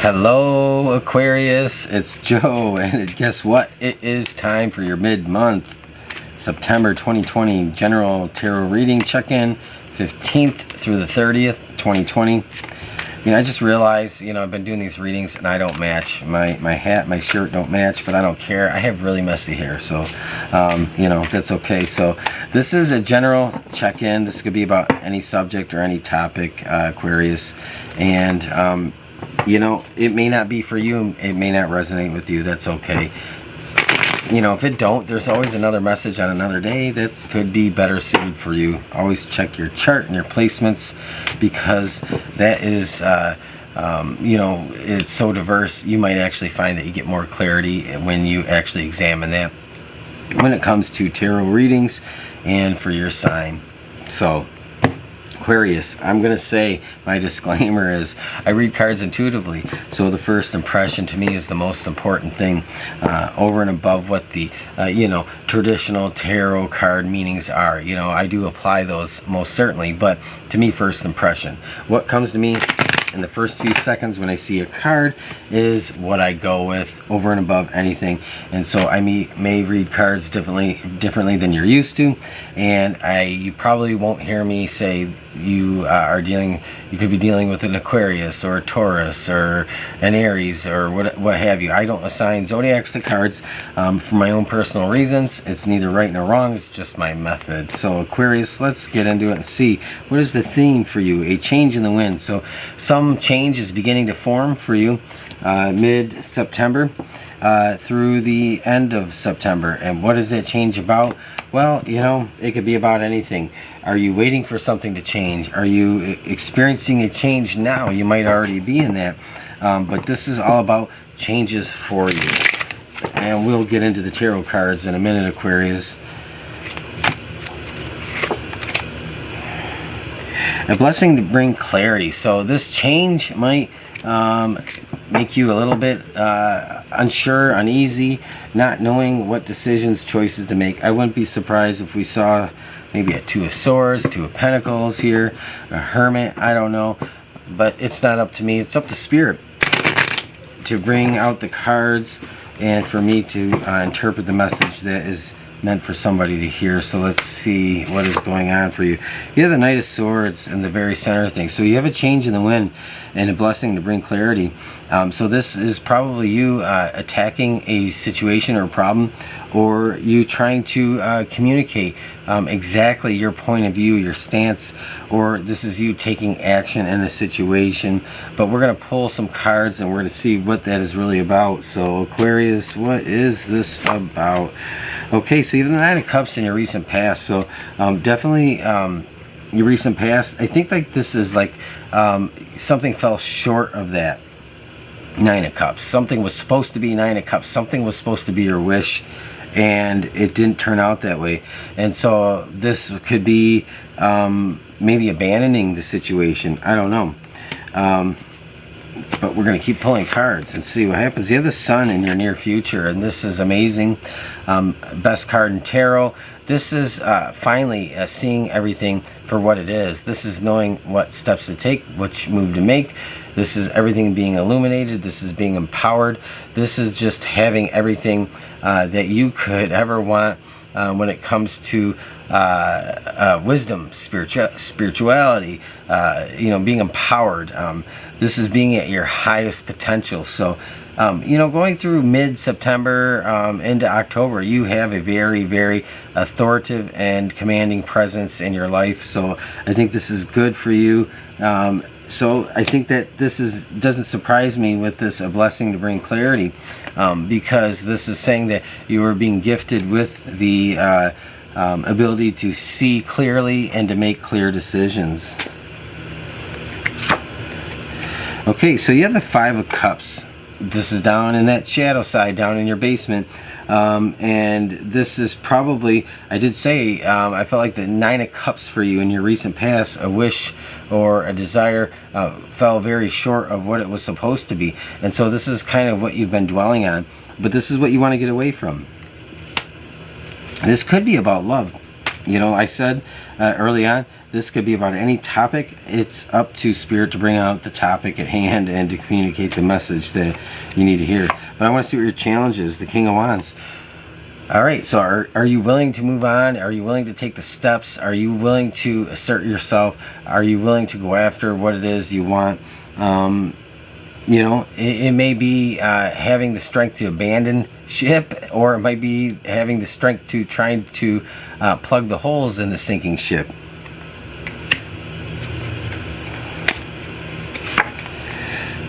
Hello Aquarius, it's Joe, and guess what? It is time for your mid-month September 2020 general tarot reading check-in, 15th through the 30th, 2020. I just realized, I've been doing these readings and I don't match. My hat, my shirt don't match, but I don't care. I have really messy hair, so, that's okay. So this is a general check-in. This could be about any subject or any topic, Aquarius, and, it may not be for you, it may not resonate with you, that's okay. If it don't, there's always another message on another day that could be better suited for you. Always check your chart and your placements, because that is, it's so diverse, you might actually find that you get more clarity when you actually examine that when it comes to tarot readings and for your sign. So Aquarius, I'm going to say my disclaimer is I read cards intuitively, so the first impression to me is the most important thing, over and above what the traditional tarot card meanings are. I do apply those most certainly, but to me, first impression, what comes to me in the first few seconds when I see a card is what I go with over and above anything. And so I may read cards differently than you're used to, and you probably won't hear me say you could be dealing with an Aquarius or a Taurus or an Aries or what have you. I don't assign zodiacs to cards for my own personal reasons. It's neither right nor wrong, it's just my method. So Aquarius, let's get into it and see what is the theme for you. A change in the wind. So some change is beginning to form for you mid-September through the end of September. And what is that change about? Well, it could be about anything. Are you waiting for something to change? Are you experiencing a change now? You might already be in that. But this is all about changes for you. And we'll get into the tarot cards in a minute, Aquarius. A blessing to bring clarity. So this change might make you a little bit unsure, uneasy, not knowing what decisions, choices to make. I wouldn't be surprised if we saw maybe a Two of Swords, Two of Pentacles here, a Hermit, I don't know. But it's not up to me, it's up to Spirit to bring out the cards and for me to interpret the message that is meant for somebody to hear. So let's see what is going on for you. You have the Knight of Swords in the very center of things. So you have a change in the wind and a blessing to bring clarity. So this is probably you attacking a situation or problem, or you trying to communicate exactly your point of view, your stance, or this is you taking action in a situation. But we're going to pull some cards and we're going to see what that is really about. So Aquarius, what is this about? Okay, so you have the Nine of Cups in your recent past. So definitely your recent past, I think like this is like something fell short of that Nine of Cups. Something was supposed to be Nine of Cups. Something was supposed to be your wish, and it didn't turn out that way. And so this could be maybe abandoning the situation. I don't know. But we're going to keep pulling cards and see what happens. You have the Sun in your near future, and this is amazing. Best card in tarot. This is finally seeing everything for what it is. This is knowing what steps to take, which move to make. This is everything being illuminated. This is being empowered. This is just having everything that you could ever want when it comes to wisdom, spirituality, being empowered. This is being at your highest potential. So, going through mid-September into October, you have a very, very authoritative and commanding presence in your life. So I think this is good for you. So I think that this doesn't surprise me with this a blessing to bring clarity, because this is saying that you are being gifted with the ability to see clearly and to make clear decisions. Okay, so you have the Five of Cups. This is down in that shadow side, down in your basement. And this is probably, I did say, I felt like the Nine of Cups for you in your recent past, a wish or a desire fell very short of what it was supposed to be. And so this is kind of what you've been dwelling on. But this is what you want to get away from. This could be about love. You know, I said early on, this could be about any topic. It's up to Spirit to bring out the topic at hand and to communicate the message that you need to hear. But I want to see what your challenge is, the King of Wands. All right, so are you willing to move on? Are you willing to take the steps? Are you willing to assert yourself? Are you willing to go after what it is you want? You know, it may be having the strength to abandon ship, or it might be having the strength to try to plug the holes in the sinking ship.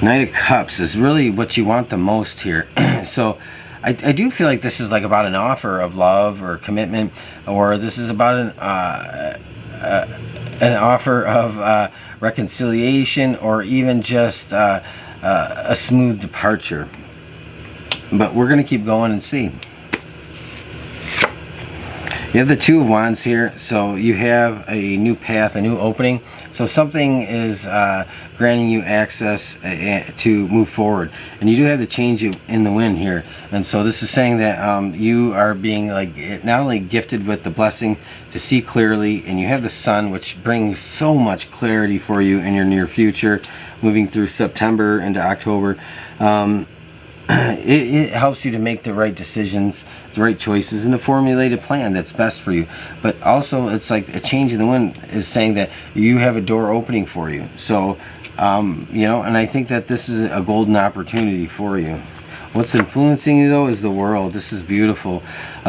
Knight of Cups is really what you want the most here. So I do feel like this is like about an offer of love or commitment, or this is about an offer of reconciliation, or even just a smooth departure. But we're going to keep going and see. You have the Two of Wands here, so you have a new path, a new opening. So something is granting you access to move forward. And you do have the change in the wind here. And so this is saying that you are being like not only gifted with the blessing to see clearly, and you have the sun, which brings so much clarity for you in your near future, moving through September into October. It helps you to make the right decisions, the right choices, and to formulate a plan that's best for you. But also, it's like a change in the wind is saying that you have a door opening for you. So, you know, and I think that this is a golden opportunity for you. What's influencing you, though, is the world. This is beautiful.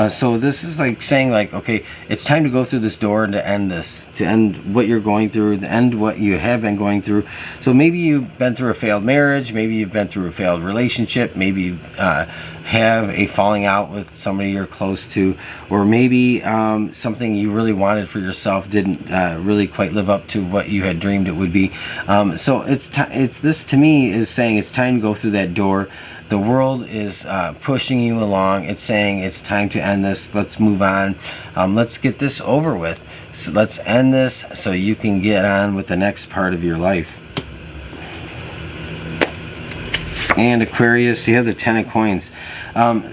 So this is like saying, like, okay, it's time to go through this door and to end this, to end what you're going through, to end what you have been going through. So maybe you've been through a failed marriage, maybe you've been through a failed relationship, maybe you have a falling out with somebody you're close to, or maybe something you really wanted for yourself didn't really quite live up to what you had dreamed it would be. So it's this to me is saying it's time to go through that door. The world is pushing you along. It's saying it's time to end this. Let's move on. Let's get this over with. So let's end this so you can get on with the next part of your life. And Aquarius, you have the Ten of Coins.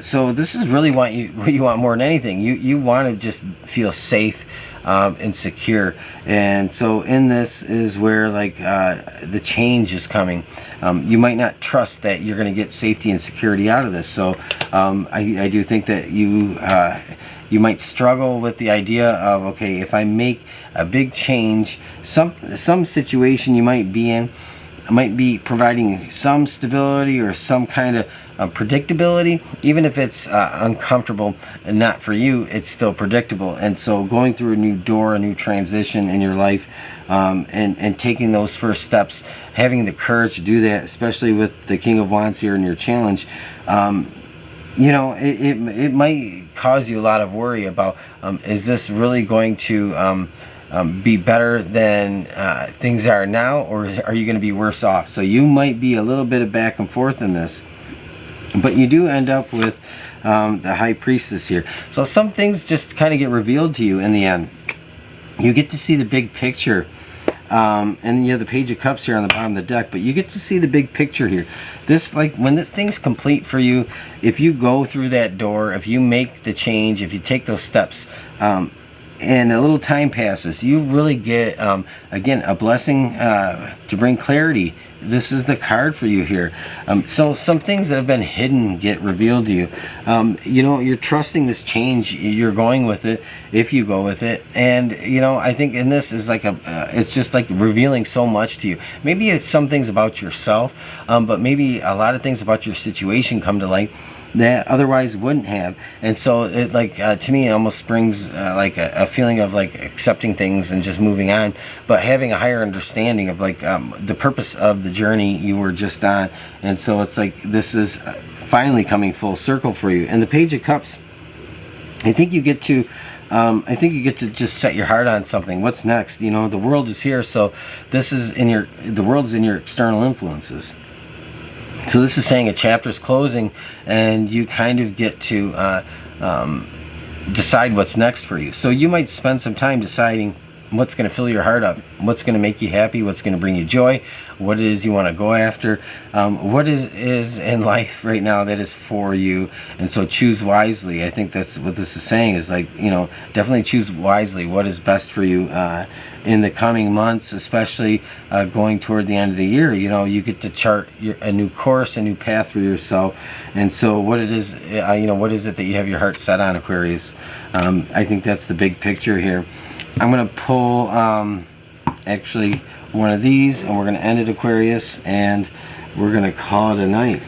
So this is really what you want more than anything. You want to just feel safe and secure. And so in this is where like the change is coming. You might not trust that you're going to get safety and security out of this. So I do think that you might struggle with the idea of, okay, if I make a big change, some situation you might be in might be providing some stability or some kind of predictability. Even if it's uncomfortable and not for you, it's still predictable. And so going through a new door, a new transition in your life, and taking those first steps, having the courage to do that, especially with the King of Wands here in your challenge, you know, it might cause you a lot of worry about, is this really going to be better than things are now, or are you going to be worse off? So you might be a little bit of back and forth in this, but you do end up with the High Priestess here. So some things just kind of get revealed to you in the end. You get to see the big picture, and you have the Page of Cups here on the bottom of the deck, but you get to see the big picture here. This, like, when this thing's complete for you, if you go through that door, if you make the change, if you take those steps, and a little time passes, you really get, again, a blessing to bring clarity. This is the card for you here. So some things that have been hidden get revealed to you. You know, you're trusting this change. You're going with it if you go with it. And, you know, I think in this is like it's just like revealing so much to you. Maybe it's some things about yourself, but maybe a lot of things about your situation come to light that otherwise wouldn't have. And so it, like, to me, it almost brings like a feeling of like accepting things and just moving on, but having a higher understanding of like the purpose of the journey you were just on. And so it's like this is finally coming full circle for you. And the Page of Cups, I think you get to just set your heart on something. What's next? You know, the world is here, so this is the world is in your external influences. So this is saying a chapter is closing, and you kind of get to decide what's next for you. So you might spend some time deciding what's going to fill your heart up, what's going to make you happy, what's going to bring you joy, what it is you want to go after, what is in life right now that is for you. And so choose wisely. I think that's what this is saying, is like, you know, definitely choose wisely what is best for you in the coming months, especially going toward the end of the year. You know, you get to chart a new course, a new path for yourself. And so what it is, you know, what is it that you have your heart set on, Aquarius? I think that's the big picture here. I'm going to pull actually one of these, and we're going to end it, Aquarius, and we're going to call it a night.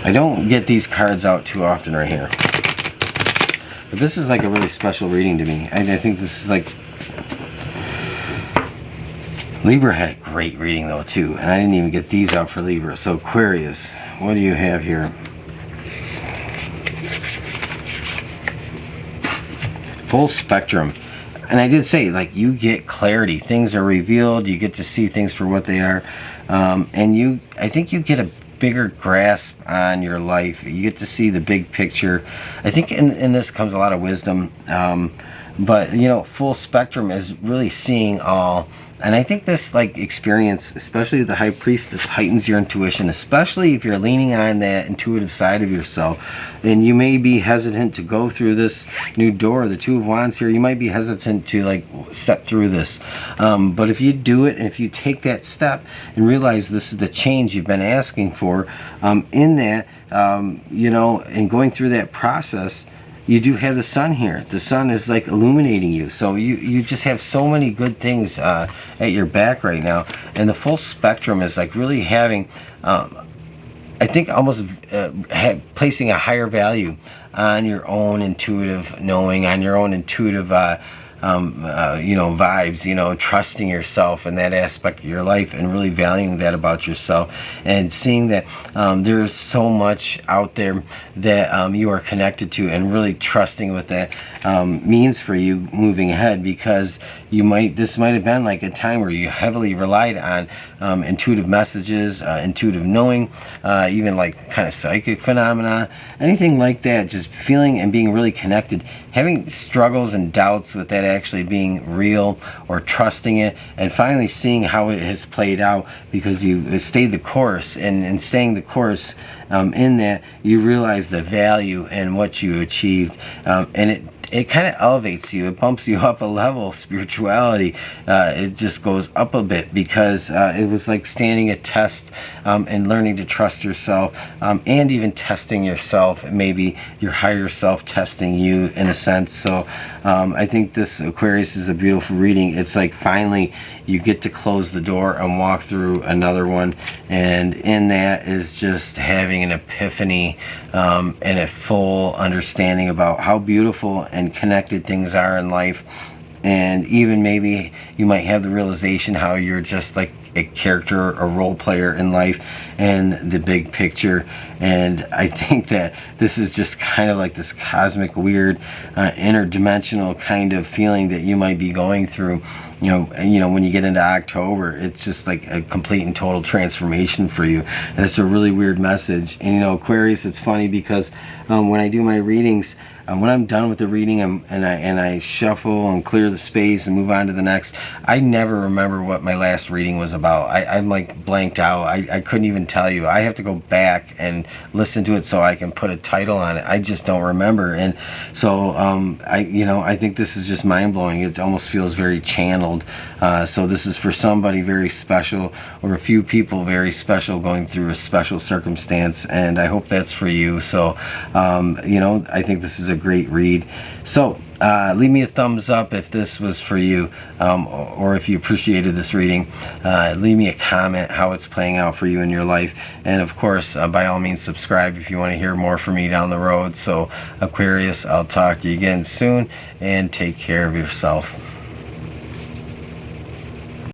I don't get these cards out too often right here, but this is like a really special reading to me. I think this is like, Libra had a great reading though too, and I didn't even get these out for Libra. So Aquarius, what do you have here? Full spectrum. And I did say, like, you get clarity, things are revealed, you get to see things for what they are, and I think you get a bigger grasp on your life. You get to see the big picture. I think in this comes a lot of wisdom, but you know, full spectrum is really seeing all. And I think this like experience, especially the High Priestess, heightens your intuition, especially if you're leaning on that intuitive side of yourself. And you may be hesitant to go through this new door. The Two of Wands here, you might be hesitant to like step through this. But if you do it, and if you take that step and realize this is the change you've been asking for, in that, you know, and going through that process, you do have the sun here. The sun is like illuminating you. So you just have so many good things at your back right now. And the full spectrum is like really having, I think almost placing a higher value on your own intuitive knowing, on your own intuitive you know, vibes, you know, trusting yourself in that aspect of your life, and really valuing that about yourself, and seeing that there's so much out there that you are connected to, and really trusting what that means for you moving ahead, because this might have been like a time where you heavily relied on intuitive messages, intuitive knowing, even like kind of psychic phenomena, anything like that, just feeling and being really connected, having struggles and doubts with that actually being real, or trusting it, and finally seeing how it has played out, because you stayed the course, and in staying the course, in that you realize the value in what you achieved, and it kind of elevates you. It bumps you up a level. Spirituality, it just goes up a bit, because it was like standing a test, and learning to trust yourself, and even testing yourself, maybe your higher self testing you in a sense. So I think this, Aquarius, is a beautiful reading. It's like finally you get to close the door and walk through another one, and in that is just having an epiphany, and a full understanding about how beautiful and connected things are in life. And even maybe you might have the realization how you're just like a character, a role player in life, and the big picture. And I think that this is just kind of like this cosmic, weird, interdimensional kind of feeling that you might be going through. You know, when you get into October, it's just like a complete and total transformation for you. And it's a really weird message. And you know, Aquarius, it's funny because when I do my readings, when I'm done with the reading, and I shuffle and clear the space and move on to the next, I never remember what my last reading was about. I'm like blanked out. I couldn't even tell you. I have to go back and listen to it so I can put a title on it. I just don't remember. And so I think this is just mind-blowing. It almost feels very channeled. So this is for somebody very special, or a few people very special, going through a special circumstance, and I hope that's for you. So I think this is a great read. So leave me a thumbs up if this was for you, or if you appreciated this reading. Leave me a comment how it's playing out for you in your life, and of course, by all means, subscribe if you want to hear more from me down the road. So Aquarius, I'll talk to you again soon, and take care of yourself.